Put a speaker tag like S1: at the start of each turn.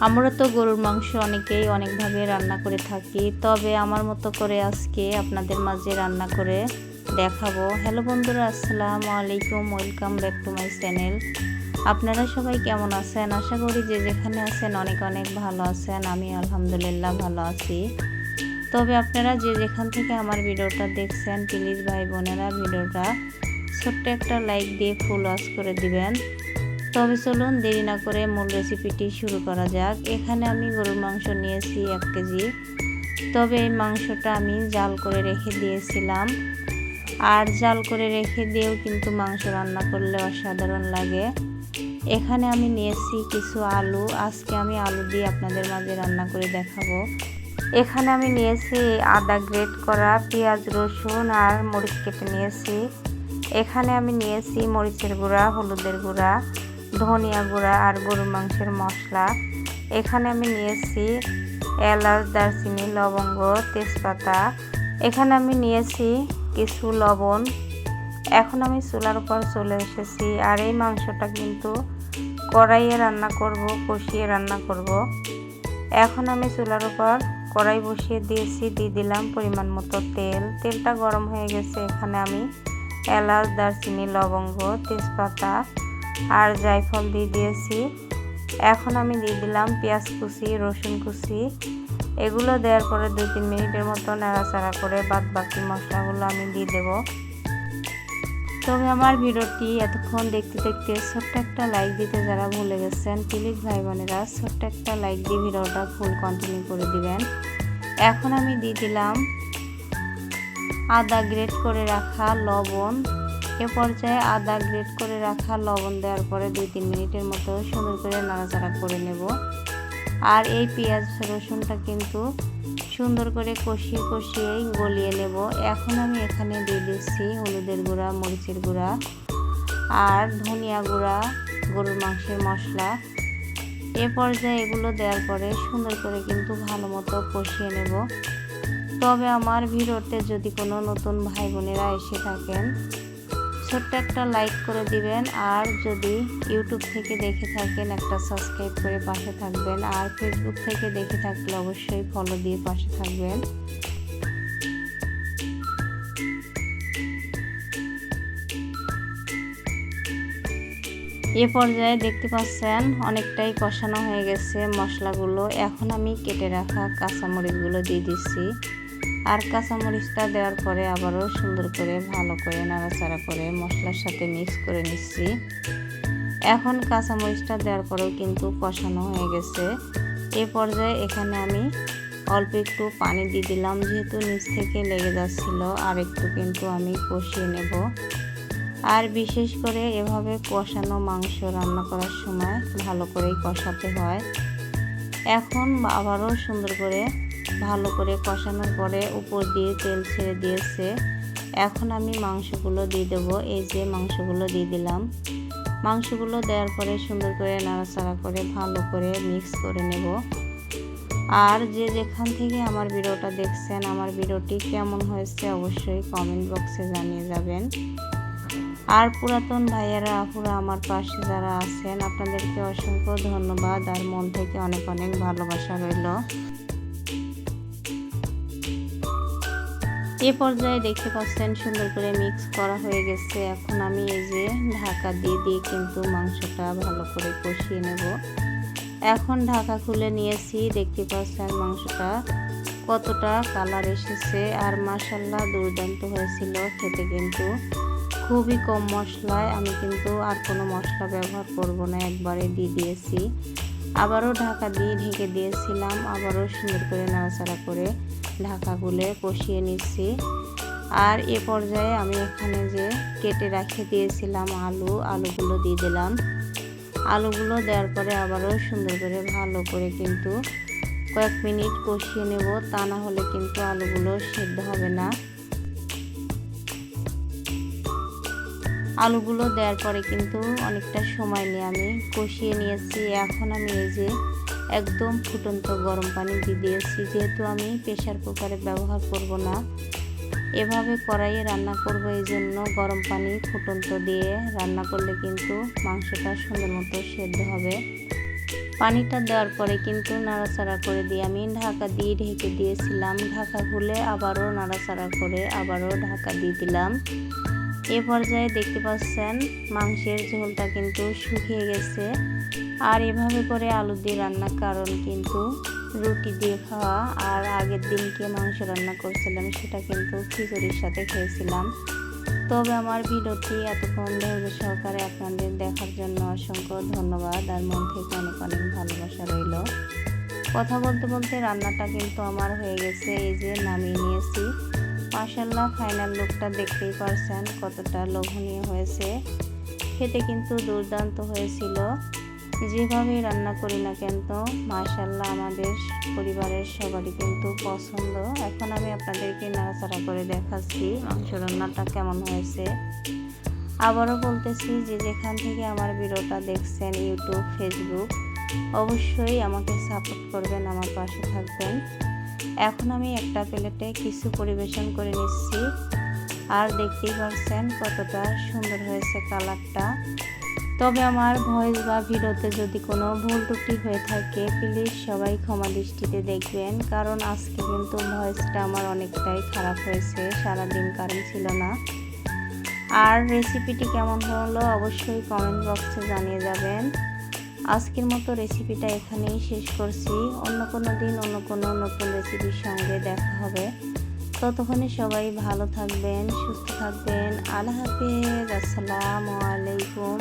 S1: আমরা তো গরুর মাংস অনেকেই অনেকভাবে রান্না করে থাকি, তবে আমার মতো করে আজকে আপনাদের মাঝে রান্না করে দেখাবো। হ্যালো বন্ধুরা, আসসালামু আলাইকুম, welcome back to my channel. আপনারা সবাই কেমন আছেন? আশা করি যে যেখানে আছেন অনেক অনেক ভালো আছেন। আমি আলহামদুলিল্লাহ ভালো আছি। তবে আপনারা যে যেখান থেকে আমার ভিডিওটা দেখছেন, প্লিজ ভাই বোনেরা ভিডিওটা ছোট্ট একটা লাইক দিয়ে ফুল ওয়াচ করে দিবেন। তবে চলুন দেরি না করে মূল রেসিপিটি শুরু করা যাক। এখানে আমি গরুর মাংস নিয়েছি 1 কেজি। তবে এই মাংসটা আমি জাল করে রেখে দিয়েছিলাম। আর জাল করে রেখে দিয়েও কিন্তু মাংস রান্না করলে অসাধারণ লাগে। এখানে আমি নিয়েছি কিছু আলু। আজকে আমি আলু দিয়ে আপনাদের মাঝে রান্না করে দেখাবো। এখানে আমি নিয়েছি আদা গ্রেট করা, পেঁয়াজ রসুন আর মরিচ কেটে নিয়েছি। এখানে আমি নিয়েছি মরিচের গুঁড়া, হলুদের গুঁড়া, ধনিয়া গুঁড়া আর গরুর মাংসের মশলা। এখানে আমি নিয়েছি এলাচ, দারচিনি, লবঙ্গ, তেজপাতা। এখানে আমি নিয়েছি কিছু লবণ। এখন আমি চুলার উপর চলে এসেছি। আর এই মাংসটা কিন্তু কড়াইয়ে রান্না করব, কষিয়ে রান্না করব। এখন আমি চুলার উপর কড়াই বসিয়ে দিয়েছি, দিয়ে দিলাম পরিমাণ মতো তেল। তেলটা গরম হয়ে গেছে। এখানে আমি এলাচ, দারচিনি, লবঙ্গ, তেজপাতা আর জায়ফল দিয়ে দিয়েছি। এখন আমি দিয়ে দিলাম পেঁয়াজ কুচি, রসুন কুচি। এগুলো দেওয়ার পরে 2-3 মিনিটের মতো নাড়াচাড়া করে বাদ বাকি মশলাগুলো আমি দিয়ে দেব। তবে আমার ভিডিওটি এতক্ষণ দেখতে দেখতে ছোট্ট একটা লাইক দিতে যারা ভুলে গেছেন, প্লিজ ভাই বোনেরা ছোট্ট একটা লাইক দিয়ে ভিডিওটা ফুল কন্টিনিউ করে দিবেন। এখন আমি দিয়ে দিলাম আদা গ্রেট করে রাখা লবণ। এ পর্যায়ে আদা গ্রেট করে রাখা লবণ দেওয়ার পরে 2-3 মিনিটের মতো সুন্দর করে নাড়াচাড়া করে নেব। আর এই পেঁয়াজ রসুনটা কিন্তু সুন্দর করে কষিয়ে কষিয়েই গলিয়ে নেব। এখন আমি এখানে দিয়ে দিচ্ছি হলুদের গুঁড়া, মরিচের গুঁড়া আর ধনিয়া গুঁড়া, গরুর মাংসের মশলা। এ পর্যায়ে এগুলো দেওয়ার পরে সুন্দর করে কিন্তু ভালো মতো কষিয়ে নেব। তবে আমার ভিডিওতে যদি কোনো নতুন ভাই বোনেরা এসে থাকেন, ছোট্ট একটা লাইক করে দিবেন। আর যদি ইউটিউব থেকে দেখে থাকেন, একটা সাবস্ক্রাইব করে পাশে থাকবেন। আর ফেসবুক থেকে দেখে থাকলে অবশ্যই ফলো দিয়ে পাশে থাকবেন। এ পর্যায়ে দেখতে পাচ্ছেন অনেকটাই কষানো হয়ে গেছে মশলাগুলো। এখন আমি কেটে রাখা কাঁচামরিচগুলো দিয়ে দিচ্ছি। আর কাঁচামরিচটা দেওয়ার পরে আবারও সুন্দর করে ভালো করে নাড়াচাড়া করে মশলার সাথে মিক্স করে নিচ্ছি। এখন কাঁচামরিচটা দেওয়ার পরেও কিন্তু কষানো হয়ে গেছে। এ পর্যায়ে এখানে আমি অল্প একটু পানি দিয়ে দিলাম, যেহেতু নিচ থেকে লেগে যাচ্ছিল। আর একটু কিন্তু আমি কষিয়ে নেব। আর বিশেষ করে এভাবে কষানো মাংস রান্না করার সময় ভালো করেই কষাতে হয়। এখন আবারও সুন্দর করে ভালো করে কষানোর পরে উপর দিয়ে তেল ছেড়ে দিয়েছে। এখন আমি মাংসগুলো দিয়ে দেবো। এই যে মাংসগুলো দিয়ে দিলাম। মাংসগুলো দেওয়ার পরে সুন্দর করে নাড়াচাড়া করে ভালো করে মিক্স করে নেব। আর যে যেখান থেকে আমার ভিডিওটা দেখছেন, আমার ভিডিওটি কেমন হয়েছে অবশ্যই কমেন্ট বক্সে জানিয়ে যাবেন। আর পুরাতন ভাইয়ারা আপুরা আমার পাশে যারা আছেন, আপনাদেরকে অসংখ্য ধন্যবাদ আর মন থেকে অনেক অনেক ভালোবাসা রইল। এ পর্যায়ে দেখতে পাচ্ছেন সুন্দর করে মিক্স করা হয়ে গেছে। এখন আমি এই যে ঢাকা দিয়ে দিয়ে কিন্তু মাংসটা ভালো করে কষিয়ে নেব। এখন ঢাকা খুলে নিয়েছি। দেখতে পাচ্ছেন মাংসটা কতটা কালার এসেছে। আর মাশাআল্লাহ দুর্দান্ত হয়েছিল খেতে। কিন্তু খুবই কম মশলায় আমি কিন্তু আর কোনো মশলা ব্যবহার করব না, একবারে দিয়ে দিয়েছি। আবারও ঢাকা দিয়ে ঢেকে দিয়েছিলাম। আবারও সুন্দর করে নাড়াচাড়া করে ঢাকা খুলে কষিয়ে নিচ্ছি। আর এ পর্যায়ে আমি এখানে যে কেটে রেখে দিয়েছিলাম আলুগুলো দিয়ে দিলাম। আলুগুলো দেওয়ার পরে আবারও সুন্দর করে ভালো করে কিন্তু কয়েক মিনিট কষিয়ে নেব, তা না হলে কিন্তু আলুগুলো সেদ্ধ হবে না। আলুগুলো দেওয়ার পরে কিন্তু অনেকটা সময় নিয়ে আমি কষিয়ে নিয়েছি। এখন আমি এই যে একদম ফুটন্ত গরম পানি দিয়ে দিয়েছি। যেহেতু আমি প্রেসার কুকারে ব্যবহার করব না, এভাবে কড়াইয়ে রান্না করব, এই জন্য গরম পানি ফুটন্ত দিয়ে রান্না করলে কিন্তু মাংসটা সুন্দর মতো সেদ্ধ হবে। পানিটা দেওয়ার পরে কিন্তু নাড়াচাড়া করে দিয়ে আমি ঢাকা দিয়ে ঢেকে দিয়েছিলাম। ঢাকা খুলে আবারও নাড়াচাড়া করে আবারও ঢাকা দিয়ে দিলাম। এ পর্যায়ে দেখতে পাচ্ছেন মাংসের ঝোলটা কিন্তু শুকিয়ে গেছে। আর এভাবে করে আলু দিয়ে রান্নার কারণ কিন্তু রুটি দিয়ে খাওয়া, আর আগের দিনকে মাংস রান্না করছিলাম সেটা কিন্তু খিচুড়ির সাথে খেয়েছিলাম। তবে আমার ভিডিওটি এতক্ষণ ধৈর্য সহকারে আপনাদের দেখার জন্য অসংখ্য ধন্যবাদ, আর মন থেকে অনেক অনেক ভালোবাসা রইল। কথা বলতে বলতে রান্নাটা কিন্তু আমার হয়ে গেছে, এই যে নামিয়ে নিয়েছি। মাশাআল্লাহ, ফাইনাল লুকটা দেখতেই পারছেন কতটা লোভনীয় হয়েছে। খেতে কিন্তু দুর্দান্ত হয়েছিল। যেভাবে রান্না করি না কেন তো মাশাআল্লাহ আমাদের পরিবারের সবারই কিন্তু পছন্দ। এখন আমি আপনাদেরকে নাড়াচাড়া করে দেখাচ্ছি মাংস রান্নাটা কেমন হয়েছে। আবারও বলতেছি, যে যেখান থেকে আমার ভিডিওটা দেখছেন, ইউটিউব, ফেসবুক, অবশ্যই আমাকে সাপোর্ট করবেন, আমার পাশে থাকবেন। এখন আমি একটা প্লেটে কিছু পরিবেশন করে নিচ্ছি। আর দেখতেই পাচ্ছেন কতটা সুন্দর হয়েছে কালারটা। তবে আমার ভয়েস বা ভিডিওতে যদি কোনো ভুল ত্রুটি হয়ে থাকে প্লিজ সবাই ক্ষমা দৃষ্টিতে দেখবেন, কারণ আজকে কিন্তু ভয়েসটা আমার অনেকটাই খারাপ হয়েছে, সারাদিন কারেন্ট ছিল না। আর রেসিপিটি কেমন হলো অবশ্যই কমেন্ট বক্সে জানিয়ে যাবেন। আজকের মতো রেসিপিটা এখানেই শেষ করছি। অন্য কোনো দিন অন্য কোনো নতুন রেসিপির সঙ্গে দেখা হবে। ততক্ষণে সবাই ভালো থাকবেন, সুস্থ থাকবেন। আল্লাহ হাফেজ, আসসালামু আলাইকুম।